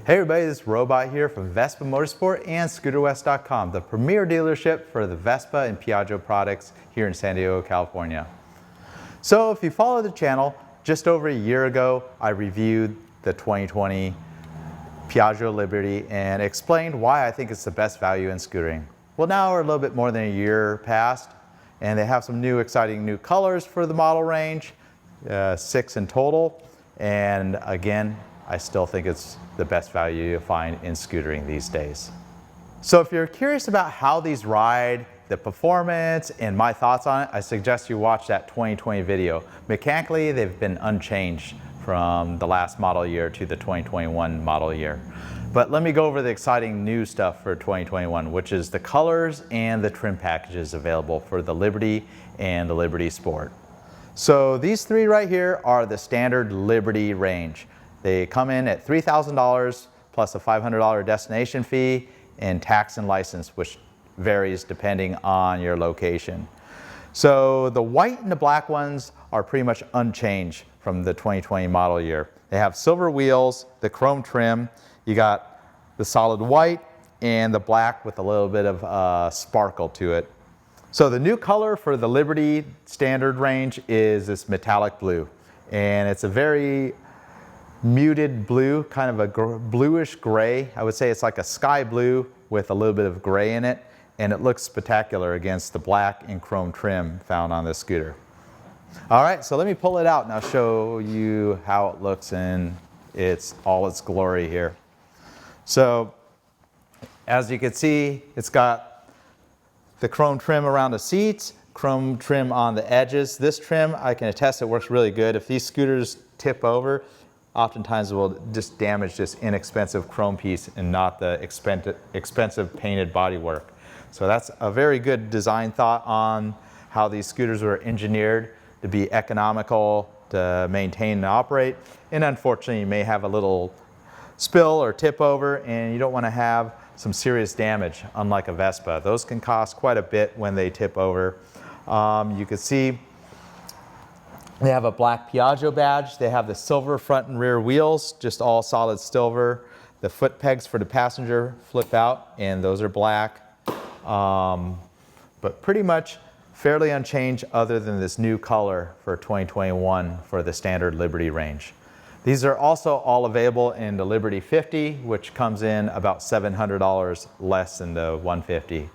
Hey everybody, this is Robot here from Vespa Motorsport and ScooterWest.com, the premier dealership for the Vespa and Piaggio products here in San Diego, California. So if you follow the channel, just over a year ago, I reviewed the 2020 Piaggio Liberty and explained why I think it's the best value in scootering. Well, now we're a little bit more than a year past, and they have some exciting new colors for the model range, 6 in total, and again, I still think it's the best value you'll find in scootering these days. So if you're curious about how these ride, the performance, and my thoughts on it, I suggest you watch that 2020 video. Mechanically, they've been unchanged from the last model year to the 2021 model year. But let me go over the exciting new stuff for 2021, which is the colors and the trim packages available for the Liberty and the Liberty Sport. So these three right here are the standard Liberty range. They come in at $3,000 plus a $500 destination fee and tax and license, which varies depending on your location. So the white and the black ones are pretty much unchanged from the 2020 model year. They have silver wheels, the chrome trim, you got the solid white and the black with a little bit of sparkle to it. So the new color for the Liberty standard range is this metallic blue, and it's a very muted blue, kind of a bluish gray. I would say it's like a sky blue with a little bit of gray in it, and it looks spectacular against the black and chrome trim found on this scooter. All right, so let me pull it out and I'll show you how it looks in all its glory here. So as you can see, it's got the chrome trim around the seats, chrome trim on the edges. This trim, I can attest, it works really good. If these scooters tip over, oftentimes it will just damage this inexpensive chrome piece and not the expensive painted bodywork. So that's a very good design thought on how these scooters were engineered to be economical, to maintain and operate. And unfortunately, you may have a little spill or tip over and you don't want to have some serious damage, unlike a Vespa. Those can cost quite a bit when they tip over. You can see they have a black Piaggio badge. They have the silver front and rear wheels, just all solid silver. The foot pegs for the passenger flip out, and those are black. But pretty much fairly unchanged other than this new color for 2021 for the standard Liberty range. These are also all available in the Liberty 50, which comes in about $700 less than the 150.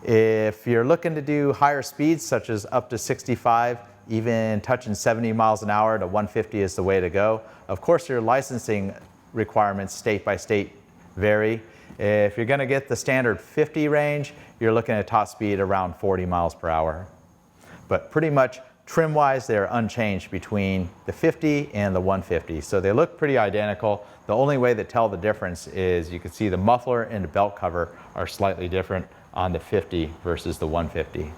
If you're looking to do higher speeds, such as up to 65, even touching 70 miles an hour, the 150 is the way to go. Of course, your licensing requirements state by state vary. If you're gonna get the standard 50 range, you're looking at top speed around 40 miles per hour. But pretty much trim-wise, they're unchanged between the 50 and the 150. So they look pretty identical. The only way to tell the difference is you can see the muffler and the belt cover are slightly different on the 50 versus the 150.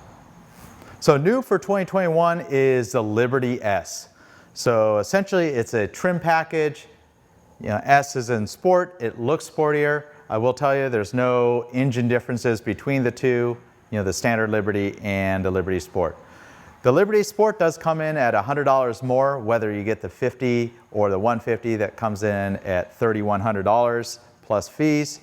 So new for 2021 is the Liberty S. So essentially it's a trim package. You know, S is in sport, it looks sportier. I will tell you there's no engine differences between the two, you know, the standard Liberty and the Liberty Sport. The Liberty Sport does come in at $100 more, whether you get the 50 or the 150, that comes in at $3,100 plus fees.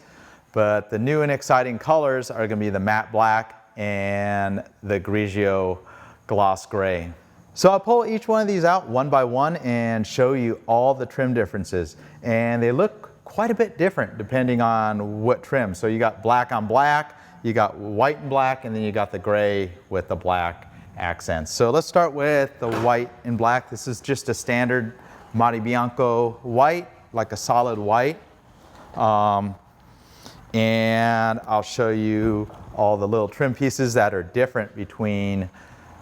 But the new and exciting colors are gonna be the matte black and the Grigio gloss gray. So I'll pull each one of these out one by one and show you all the trim differences. And they look quite a bit different depending on what trim. So you got black on black, you got white and black, and then you got the gray with the black accents. So let's start with the white and black. This is just a standard Mate Bianco white, like a solid white. And I'll show you all the little trim pieces that are different between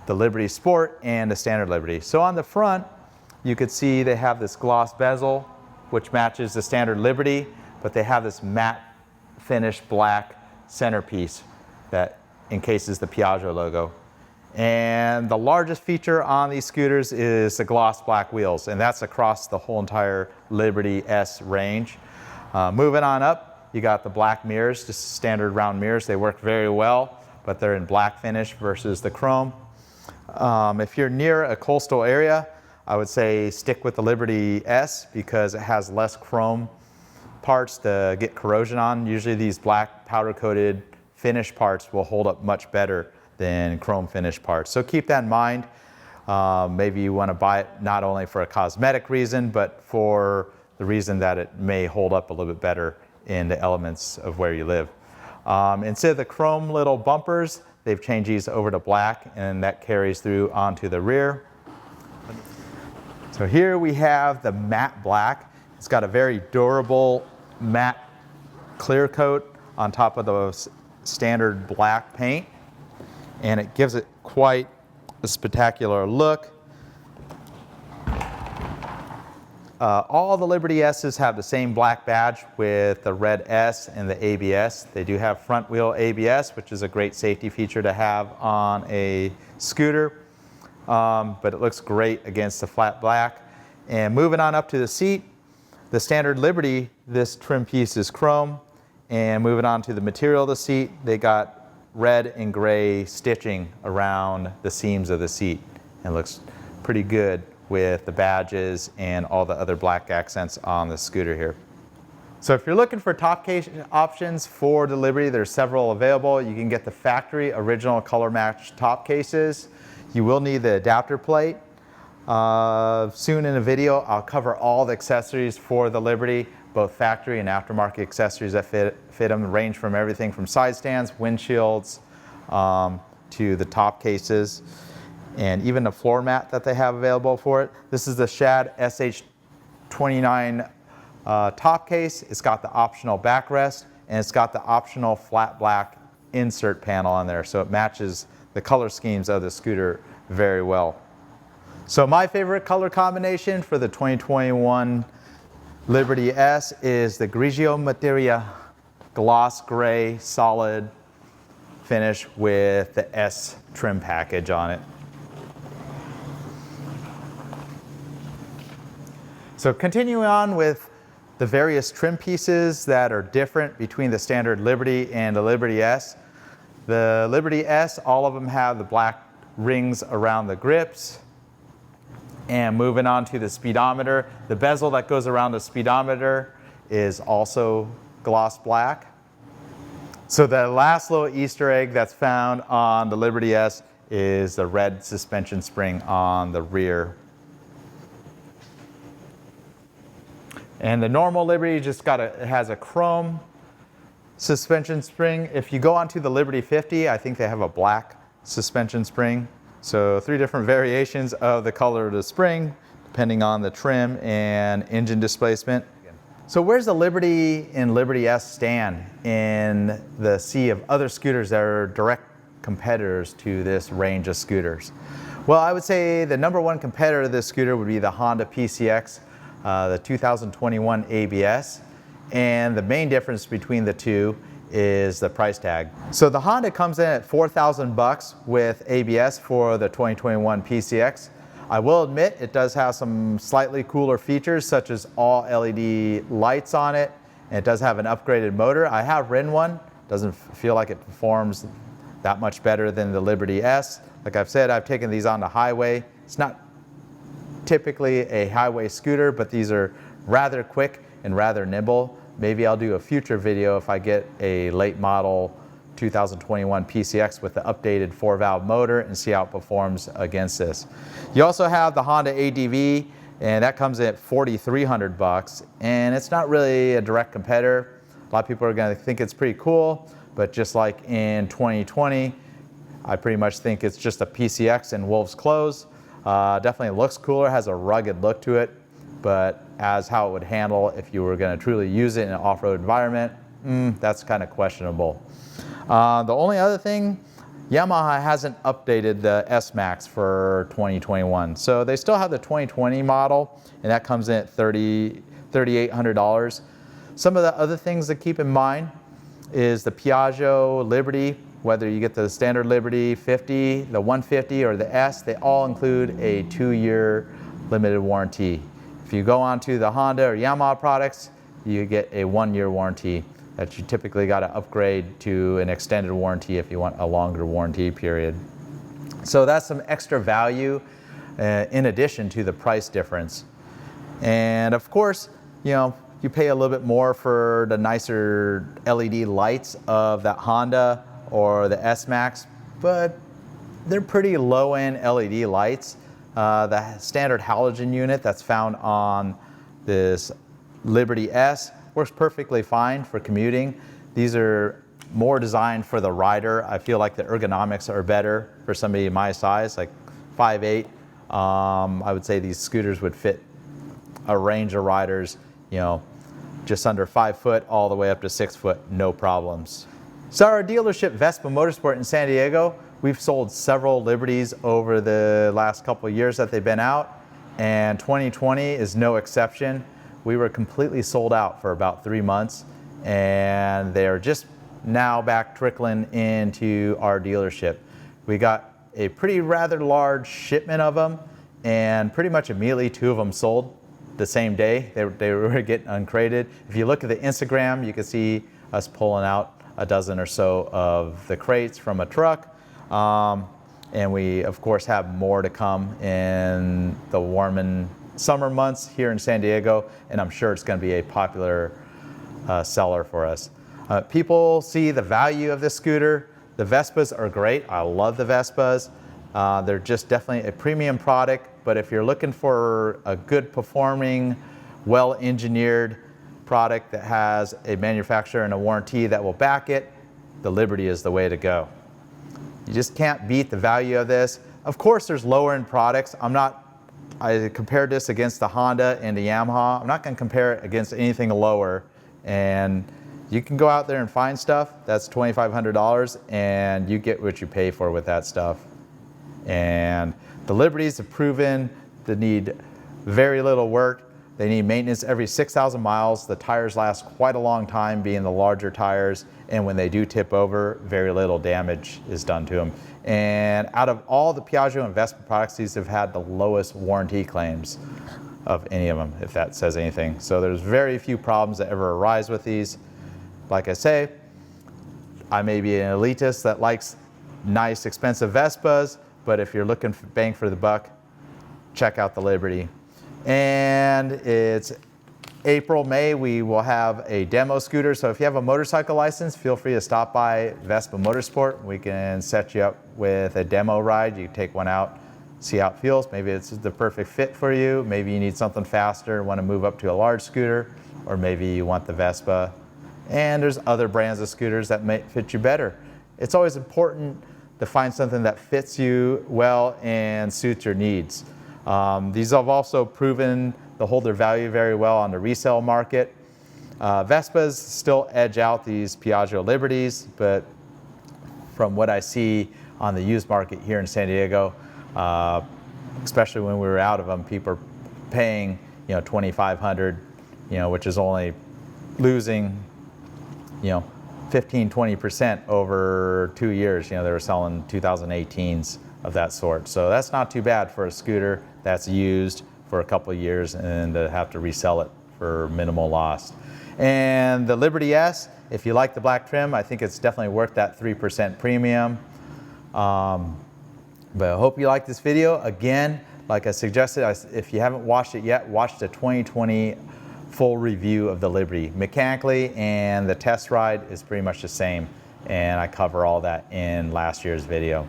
the Liberty Sport and the standard Liberty. So on the front, you could see they have this gloss bezel, which matches the standard Liberty, but they have this matte finish black centerpiece that encases the Piaggio logo. And the largest feature on these scooters is the gloss black wheels, and that's across the whole entire Liberty S range. Moving on up, you got the black mirrors, just standard round mirrors. They work very well, but they're in black finish versus the chrome. If you're near a coastal area, I would say stick with the Liberty S because it has less chrome parts to get corrosion on. Usually these black powder coated finish parts will hold up much better than chrome finish parts. So keep that in mind. Maybe you want to buy it not only for a cosmetic reason, but for the reason that it may hold up a little bit better in the elements of where you live. Instead of the chrome little bumpers, they've changed these over to black, and that carries through onto the rear. So here we have the matte black. It's got a very durable matte clear coat on top of the standard black paint, and it gives it quite a spectacular look. All the Liberty S's have the same black badge with the red S and the ABS. They do have front wheel ABS, which is a great safety feature to have on a scooter, but it looks great against the flat black. And moving on up to the seat, the standard Liberty, this trim piece is chrome. And moving on to the material of the seat, they got red and gray stitching around the seams of the seat. And it looks pretty good with the badges and all the other black accents on the scooter here. So if you're looking for top case options for the Liberty, there's several available. You can get the factory original color match top cases. You will need the adapter plate. Soon in a video, I'll cover all the accessories for the Liberty, both factory and aftermarket accessories that fit them, range from everything from side stands, windshields, to the top cases, and even the floor mat that they have available for it. This is the Shad SH29 top case. It's got the optional backrest, and it's got the optional flat black insert panel on there, so it matches the color schemes of the scooter very well. So my favorite color combination for the 2021 Liberty S is the Grigio Materia gloss gray solid finish with the S trim package on it. So continuing on with the various trim pieces that are different between the standard Liberty and the Liberty S. The Liberty S, all of them have the black rings around the grips. And moving on to the speedometer, the bezel that goes around the speedometer is also gloss black. So the last little Easter egg that's found on the Liberty S is the red suspension spring on the rear. And the normal Liberty just it has a chrome suspension spring. If you go onto the Liberty 50, I think they have a black suspension spring. So 3 different variations of the color of the spring, depending on the trim and engine displacement. So where's the Liberty and Liberty S stand in the sea of other scooters that are direct competitors to this range of scooters? Well, I would say the #1 competitor to this scooter would be the Honda PCX, the 2021 ABS. And the main difference between the two is the price tag. So the Honda comes in at $4,000 with ABS for the 2021 PCX. I will admit it does have some slightly cooler features, such as all LED lights on it, and it does have an upgraded motor. I have ridden one. Doesn't feel like it performs that much better than the Liberty S. Like I've said, I've taken these on the highway. It's not typically a highway scooter, but these are rather quick and rather nimble. Maybe I'll do a future video if I get a late model 2021 PCX with the updated 4-valve motor and see how it performs against this. You also have the Honda ADV, and that comes in at $4,300, and it's not really a direct competitor. A lot of people are going to think it's pretty cool, but just like in 2020, I pretty much think it's just a PCX in wolf's clothes. Definitely looks cooler, has a rugged look to it, but as how it would handle if you were going to truly use it in an off-road environment, that's kind of questionable. The only other thing, Yamaha hasn't updated the S-Max for 2021. So they still have the 2020 model, and that comes in at $3,800. Some of the other things to keep in mind is the Piaggio Liberty, whether you get the standard Liberty 50, the 150, or the S, they all include a 2-year limited warranty. If you go onto the Honda or Yamaha products, you get a 1-year warranty that you typically got to upgrade to an extended warranty if you want a longer warranty period. So that's some extra value in addition to the price difference. And of course, you know, you pay a little bit more for the nicer LED lights of that Honda or the S-Max, but they're pretty low-end LED lights. The standard halogen unit that's found on this Liberty S works perfectly fine for commuting. These are more designed for the rider. I feel like the ergonomics are better for somebody my size, like 5'8". I would say these scooters would fit a range of riders, you know, just under 5 foot all the way up to 6 foot, no problems. So our dealership, Vespa Motorsport in San Diego, we've sold several Liberties over the last couple of years that they've been out, and 2020 is no exception. We were completely sold out for about 3 months, and they're just now back trickling into our dealership. We got a pretty rather large shipment of them, and pretty much immediately 2 of them sold the same day. They were getting uncrated. If you look at the Instagram, you can see us pulling out a dozen or so of the crates from a truck. And we, of course, have more to come in the warm and summer months here in San Diego, and I'm sure it's going to be a popular seller for us. People see the value of this scooter. The Vespas are great. I love the Vespas. They're just definitely a premium product, but if you're looking for a good performing, well-engineered product that has a manufacturer and a warranty that will back it, the Liberty is the way to go. You just can't beat the value of this. Of course, there's lower-end products. I compared this against the Honda and the Yamaha. I'm not going to compare it against anything lower. And you can go out there and find stuff that's $2,500, and you get what you pay for with that stuff. And the Liberties have proven to need very little work. They need maintenance every 6,000 miles. The tires last quite a long time, being the larger tires, and when they do tip over, very little damage is done to them. And out of all the Piaggio and Vespa products, these have had the lowest warranty claims of any of them, if that says anything. So there's very few problems that ever arise with these. Like I say, I may be an elitist that likes nice, expensive Vespas, but if you're looking for bang for the buck, check out the Liberty. And it's April, May, we will have a demo scooter. So if you have a motorcycle license, feel free to stop by Vespa Motorsport. We can set you up with a demo ride. You can take one out, see how it feels. Maybe it's the perfect fit for you. Maybe you need something faster, want to move up to a large scooter, or maybe you want the Vespa. And there's other brands of scooters that may fit you better. It's always important to find something that fits you well and suits your needs. These have also proven to hold their value very well on the resale market. Vespas still edge out these Piaggio Liberties, but from what I see on the used market here in San Diego, especially when we were out of them, people are paying, you know, $2,500, you know, which is only losing, you know, 15–20% over 2 years. You know, they were selling 2018s of that sort. So that's not too bad for a scooter that's used for a couple of years and to have to resell it for minimal loss. And the Liberty S, if you like the black trim, I think it's definitely worth that 3% premium. But I hope you like this video. Again, like I suggested, if you haven't watched it yet, watch the 2020 full review of the Liberty. Mechanically and the test ride is pretty much the same, and I cover all that in last year's video.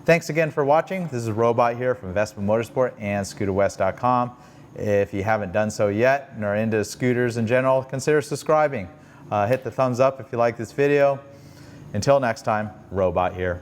Thanks again for watching. This is Robot here from Vespa Motorsport and ScooterWest.com. If you haven't done so yet and are into scooters in general, consider subscribing. Hit the thumbs up if you like this video. Until next time, Robot here.